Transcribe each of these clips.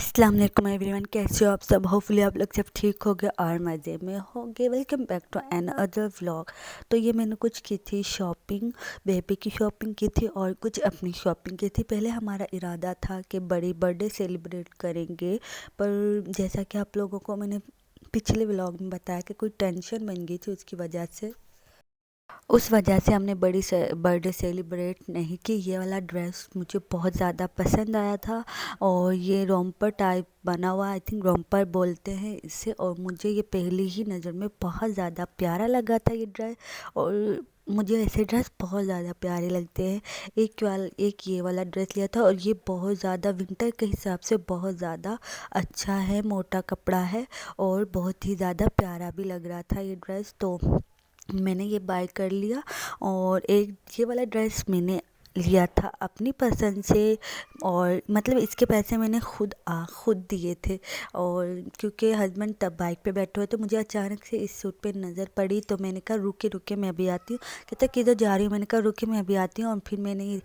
अस्सलाम वालेकुम एवरीवन, कैसे हो आप सब। होपफुली आप लोग सब ठीक होंगे और मज़े में होंगे। Welcome back to another vlog. तो ये मैंने कुछ की थी शॉपिंग, बेबी की शॉपिंग की थी और कुछ अपनी शॉपिंग की थी। पहले हमारा इरादा था कि बड़ी बर्थडे सेलिब्रेट करेंगे, पर जैसा कि आप लोगों को मैंने पिछले व्लॉग में बताया कि कोई टेंशन बन गई थी, उसकी वजह से हमने बड़ी से बर्थडे सेलिब्रेट नहीं की। ये वाला ड्रेस मुझे बहुत ज़्यादा पसंद आया था और ये रोम्पर टाइप बना हुआ, आई थिंक रोम्पर बोलते हैं इसे, और मुझे ये पहली ही नज़र में बहुत ज़्यादा प्यारा लगा था ये ड्रेस। और मुझे ऐसे ड्रेस बहुत ज़्यादा प्यारे लगते हैं। एक ये वाला ड्रेस लिया था और ये बहुत ज़्यादा विंटर के हिसाब से बहुत ज़्यादा अच्छा है, मोटा कपड़ा है और बहुत ही ज़्यादा प्यारा भी लग रहा था ये ड्रेस। तो मैंने ये बाय कर लिया। और एक ये वाला ड्रेस मैंने लिया था अपनी पसंद से, और मतलब इसके पैसे मैंने खुद दिए थे। और क्योंकि हस्बैंड तब बाइक पे बैठे हुए तो मुझे अचानक से इस सूट पे नज़र पड़ी, तो मैंने कहा रुके रुके मैं अभी आती हूँ। कहता किधर जा रही हूँ, मैंने कहा रुके मैं अभी आती हूँ। और फिर मैंने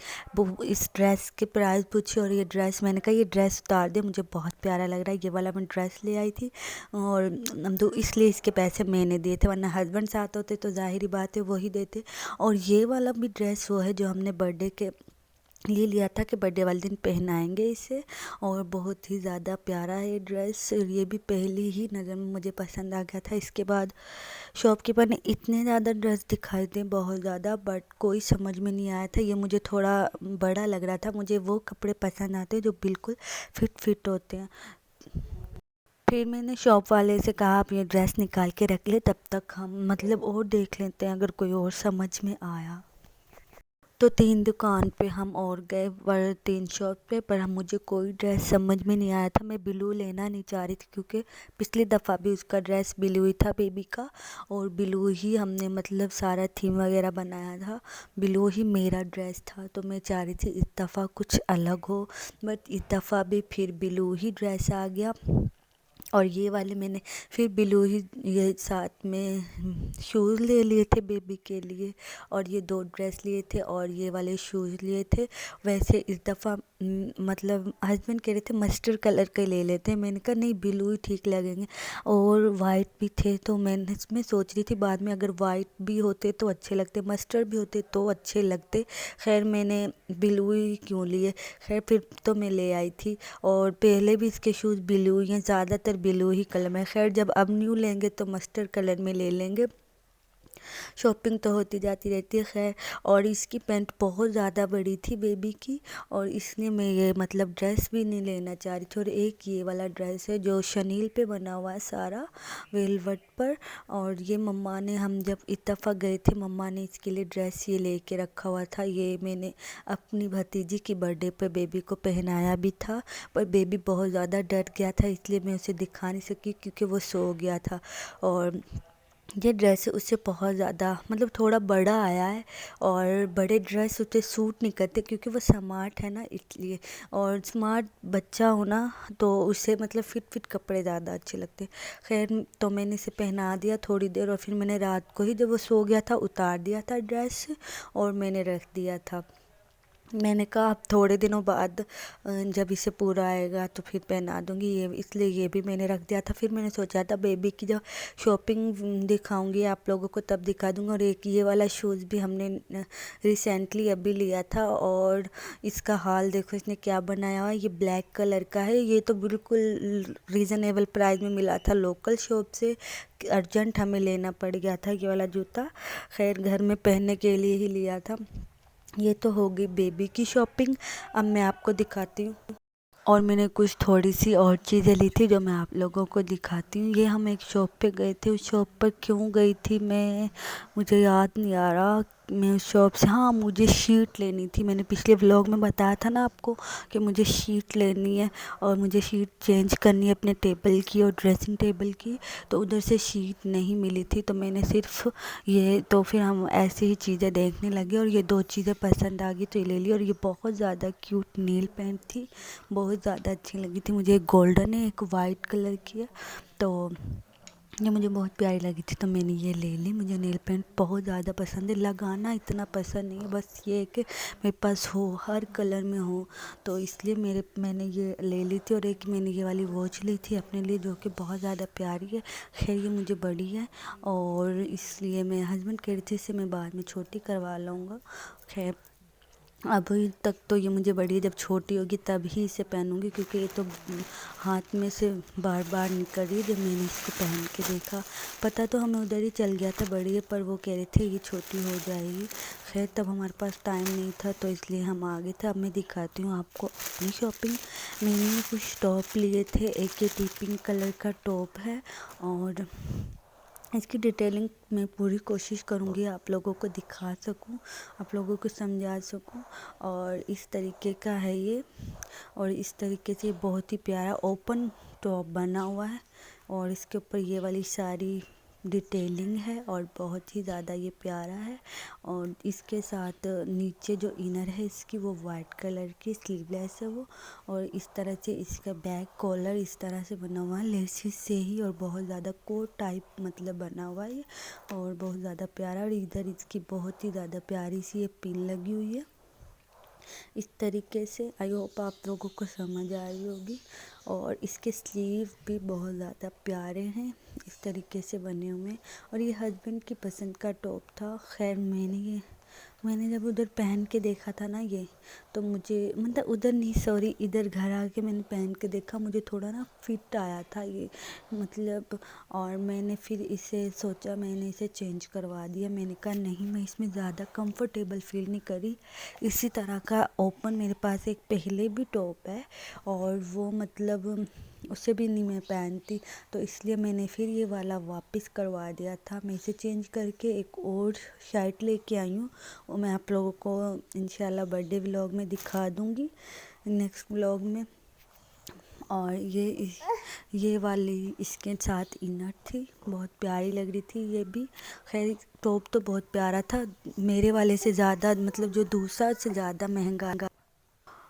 इस ड्रेस के प्राइस पूछी और ये ड्रेस, मैंने कहा ये ड्रेस उतार दे, मुझे बहुत प्यारा लग रहा है। ये वाला मैं ड्रेस ले आई थी और तो इसलिए इसके पैसे मैंने दिए थे, वरना हस्बैंड साथ होते तो जाहिर बात है वही देते। और ये वाला भी ड्रेस वो है जो हमने बर्थडे के लिए लिया था कि बर्थडे वाले दिन पहनाएंगे इसे, और बहुत ही ज़्यादा प्यारा है ये ड्रेस। ये भी पहली ही नज़र में मुझे पसंद आ गया था। इसके बाद शॉपकीपर ने इतने ज़्यादा ड्रेस दिखाए थे, बहुत ज़्यादा, बट कोई समझ में नहीं आया था। ये मुझे थोड़ा बड़ा लग रहा था। मुझे वो कपड़े पसंद आते हैं जो बिल्कुल फिट होते हैं। फिर मैंने शॉप वाले से कहा आप ये ड्रेस निकाल के रख ले, तब तक हम मतलब और देख लेते हैं अगर कोई और समझ में आया। तो 3 दुकान पे हम और गए, पर 3 शॉप पे, पर हम मुझे कोई ड्रेस समझ में नहीं आया था। मैं ब्लू लेना नहीं चाह रही थी क्योंकि पिछली दफ़ा भी उसका ड्रेस ब्लू ही था बेबी का, और ब्लू ही हमने मतलब सारा थीम वगैरह बनाया था, ब्लू ही मेरा ड्रेस था। तो मैं चाह रही थी इस दफ़ा कुछ अलग हो, बट इस दफ़ा भी फिर ब्लू ही ड्रेस आ गया। और ये वाले मैंने फिर ब्लू ही ये साथ में शूज़ ले लिए थे बेबी के लिए, और ये 2 ड्रेस लिए थे और ये वाले शूज़ लिए थे। वैसे इस दफ़ा मतलब हस्बैंड कह रहे थे मस्टर्ड कलर के ले लेते हैं, मैंने कहा नहीं ब्लू ही ठीक लगेंगे। और वाइट भी थे, तो मैं सोच रही थी बाद में अगर वाइट भी होते तो अच्छे लगते, मस्टर्ड भी होते तो अच्छे लगते। खैर मैंने ब्लू ही क्यों लिए, खैर फिर तो मैं ले आई थी। और पहले भी इसके शूज़ ब्लू ही हैं, ज़्यादातर ब्लू ही कलर में। खैर जब अब न्यू लेंगे तो मस्टर्ड कलर में ले लेंगे। शॉपिंग तो होती जाती रहती है। खैर, और इसकी पैंट बहुत ज़्यादा बड़ी थी बेबी की, और इसलिए मैं ये मतलब ड्रेस भी नहीं लेना चाह रही थी। और एक ये वाला ड्रेस है जो शनील पे बना हुआ है सारा वेलवेट पर, और ये मम्मा ने, हम जब इत्तफाक गए थे मम्मा ने इसके लिए ड्रेस ये लेके रखा हुआ था। ये मैंने अपनी भतीजी की बर्थडे पर बेबी को पहनाया भी था, पर बेबी बहुत ज़्यादा डर गया था इसलिए मैं उसे दिखा नहीं सकी क्योंकि वो सो गया था। और ये ड्रेस उससे बहुत ज़्यादा मतलब थोड़ा बड़ा आया है, और बड़े ड्रेस उसे सूट नहीं करते क्योंकि वो स्मार्ट है ना, इसलिए। और स्मार्ट बच्चा हो ना तो उसे मतलब फिट कपड़े ज़्यादा अच्छे लगते हैं। खैर तो मैंने इसे पहना दिया थोड़ी देर, और फिर मैंने रात को ही जब वो सो गया था उतार दिया था ड्रेस और मैंने रख दिया था। मैंने कहा अब थोड़े दिनों बाद जब इसे पूरा आएगा तो फिर पहना दूँगी, ये इसलिए ये भी मैंने रख दिया था। फिर मैंने सोचा था बेबी की जब शॉपिंग दिखाऊंगी आप लोगों को तब दिखा दूँगी। और एक ये वाला शूज़ भी हमने रिसेंटली अभी लिया था, और इसका हाल देखो इसने क्या बनाया हुआ है। ये ब्लैक कलर का है, ये तो बिल्कुल रीज़नेबल प्राइस में मिला था लोकल शॉप से, अर्जेंट हमें लेना पड़ गया था ये वाला जूता। खैर घर में पहनने के लिए ही लिया था। ये तो हो गई बेबी की शॉपिंग। अब मैं आपको दिखाती हूँ, और मैंने कुछ थोड़ी सी और चीज़ें ली थी जो मैं आप लोगों को दिखाती हूँ। ये हम एक शॉप पे गए थे, उस शॉप पर क्यों गई थी मैं, मुझे याद नहीं आ रहा। मैं उस शॉप से, हाँ मुझे शीट लेनी थी। मैंने पिछले व्लॉग में बताया था ना आपको कि मुझे शीट लेनी है और मुझे शीट चेंज करनी है अपने टेबल की और ड्रेसिंग टेबल की। तो उधर से शीट नहीं मिली थी, तो मैंने सिर्फ ये, तो फिर हम ऐसे ही चीज़ें देखने लगे और ये 2 चीज़ें पसंद आ गई तो ये ले ली। और ये बहुत ज़्यादा क्यूट नील पेंट थी, बहुत ज़्यादा अच्छी लगी थी मुझे। एक गोल्डन है, एक वाइट कलर की है। तो ये मुझे बहुत प्यारी लगी थी तो मैंने ये ले ली। मुझे नेल पेंट बहुत ज़्यादा पसंद है, लगाना इतना पसंद नहीं है, बस ये है कि मेरे पास हो, हर कलर में हो, तो इसलिए मैंने ये ले ली थी। और एक मैंने ये वाली वॉच ली थी अपने लिए, जो कि बहुत ज़्यादा प्यारी है। खैर ये मुझे बड़ी है और इसलिए मैं हस्बैंड कह रही थी इसे मैं बाद में छोटी करवा लूँगा। खैर अभी तक तो ये मुझे बड़ी है, जब छोटी होगी तब ही इसे पहनूंगी, क्योंकि ये तो हाथ में से बार बार निकल रही है। जब मैंने इसको पहन के देखा, पता तो हमें उधर ही चल गया था बड़ी है, पर वो कह रहे थे ये छोटी हो जाएगी। खैर तब हमारे पास टाइम नहीं था तो इसलिए हम आ गए थे। अब मैं दिखाती हूँ आपको अपनी शॉपिंग। मैंने कुछ टॉप लिए थे, एक ये पिंक कलर का टॉप है और इसकी डिटेलिंग मैं पूरी कोशिश करूँगी आप लोगों को दिखा सकूँ, आप लोगों को समझा सकूँ। और इस तरीके का है ये, और इस तरीके से बहुत ही प्यारा ओपन टॉप बना हुआ है और इसके ऊपर ये वाली सारी डिटेलिंग है और बहुत ही ज़्यादा ये प्यारा है। और इसके साथ नीचे जो इनर है इसकी वो वाइट कलर की स्लीवलेस है वो, और इस तरह से इसका बैक कॉलर इस तरह से बना हुआ है लेसिस से ही, और बहुत ज़्यादा कोट टाइप मतलब बना हुआ है और बहुत ज़्यादा प्यारा। और इधर इसकी बहुत ही ज़्यादा प्यारी सी ये पिन लगी हुई है इस तरीके से। आई होप आप लोगों को समझ आ रही होगी। और इसके स्लीव भी बहुत ज़्यादा प्यारे हैं, इस तरीके से बने हुए। और ये हस्बैंड की पसंद का टॉप था। खैर मैंने जब उधर पहन के देखा था ना ये, तो मुझे मतलब उधर नहीं सॉरी इधर घर आके मैंने पहन के देखा, मुझे थोड़ा ना फिट आया था ये मतलब। और मैंने फिर इसे सोचा, मैंने इसे चेंज करवा दिया। मैंने कहा नहीं, मैं इसमें ज़्यादा कंफर्टेबल फील नहीं करी। इसी तरह का ओपन मेरे पास एक पहले भी टॉप है और वो मतलब उससे भी नहीं मैं पहनती, तो इसलिए मैंने फिर ये वाला वापस करवा दिया था। मैं इसे चेंज करके एक और शर्ट लेके आई हूँ, वो मैं आप लोगों को इंशाल्लाह बर्थडे व्लॉग में दिखा दूँगी, नेक्स्ट व्लॉग में। और ये वाली इसके साथ इनर थी, बहुत प्यारी लग रही थी ये भी। खैर टॉप तो बहुत प्यारा था, मेरे वाले से ज़्यादा मतलब जो दूसरा से ज़्यादा महंगा,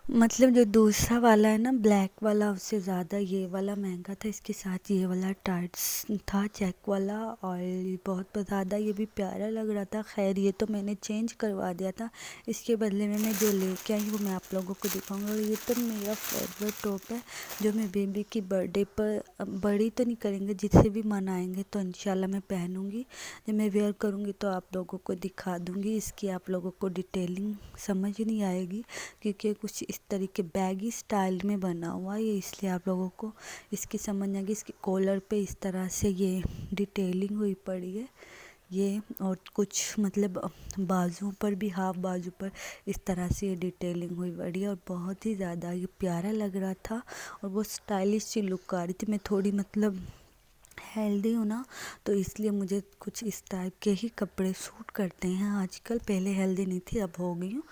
मतलब जो दूसरा वाला है ना ब्लैक वाला, उससे ज़्यादा ये वाला महंगा था। इसके साथ ये वाला टाइट्स था चेक वाला, और बहुत ज़्यादा ये भी प्यारा लग रहा था। खैर ये तो मैंने चेंज करवा दिया था, इसके बदले में मैं जो लेके आई वो मैं आप लोगों को दिखाऊंगा। और ये तो मेरा फेवरेट टॉप है, जो मैं बेबी की बर्थडे पर, बड़ी तो नहीं करेंगे, जिससे भी मनाएंगे तो इंशाल्लाह मैं पहनूंगी। जब मैं वेयर करूँगी तो आप लोगों को दिखा दूँगी। इसकी आप लोगों को डिटेलिंग समझ नहीं आएगी, क्योंकि कुछ इस तरीके बैगी स्टाइल में बना हुआ है ये, इसलिए आप लोगों को इसकी समझ आएगी। इसके कॉलर पे इस तरह से ये डिटेलिंग हुई पड़ी है ये, और कुछ मतलब बाजुओं पर भी, हाफ बाजू पर इस तरह से ये डिटेलिंग हुई पड़ी है। और बहुत ही ज़्यादा ये प्यारा लग रहा था और बहुत स्टाइलिश सी लुक आ रही थी। मैं थोड़ी मतलब हेल्दी हूँ ना, तो इसलिए मुझे कुछ इस टाइप के ही कपड़े सूट करते हैं आजकल। पहले हेल्दी नहीं थी, अब हो गई हूँ,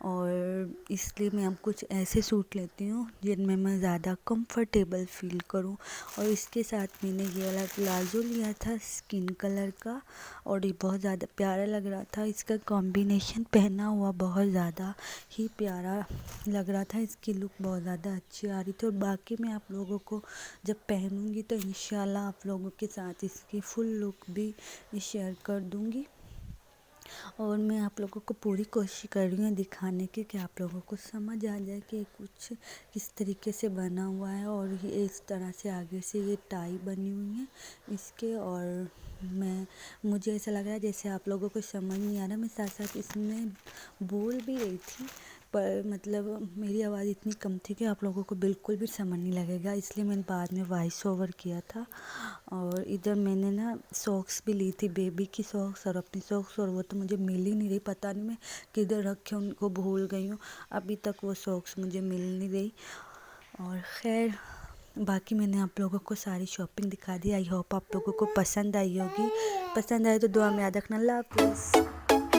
और इसलिए मैं अब कुछ ऐसे सूट लेती हूँ जिनमें मैं ज़्यादा कंफर्टेबल फील करूँ। और इसके साथ मैंने ये वाला प्लाजो लिया था स्किन कलर का, और ये बहुत ज़्यादा प्यारा लग रहा था। इसका कॉम्बिनेशन पहना हुआ बहुत ज़्यादा ही प्यारा लग रहा था, इसकी लुक बहुत ज़्यादा अच्छी आ रही थी। और बाकी मैं आप लोगों को जब पहनूंगी तो इंशाल्लाह आप लोगों के साथ इसकी फुल लुक भी शेयर कर दूंगी। और मैं आप लोगों को पूरी कोशिश कर रही हूँ दिखाने की, कि आप लोगों को समझ आ जाए कि कुछ किस तरीके से बना हुआ है। और ये इस तरह से आगे से ये टाई बनी हुई है इसके, और मुझे ऐसा लग रहा है जैसे आप लोगों को समझ नहीं आ रहा। मैं साथ साथ इसमें बोल भी रही थी, पर मतलब मेरी आवाज़ इतनी कम थी कि आप लोगों को बिल्कुल भी समझ नहीं लगेगा, इसलिए मैंने बाद में वॉइस ओवर किया था। और इधर मैंने ना सॉक्स भी ली थी, बेबी की सॉक्स और अपनी सॉक्स, और वो तो मुझे मिल ही नहीं रही, पता नहीं मैं किधर रखे उनको भूल गई हूँ, अभी तक वो सॉक्स मुझे मिल नहीं रही। और खैर बाकी मैंने आप लोगों को सारी शॉपिंग दिखा दी। आई होप आप लोगों को पसंद आई होगी, पसंद आए तो दुआ में याद रखना। अल्लाह हाफिज़।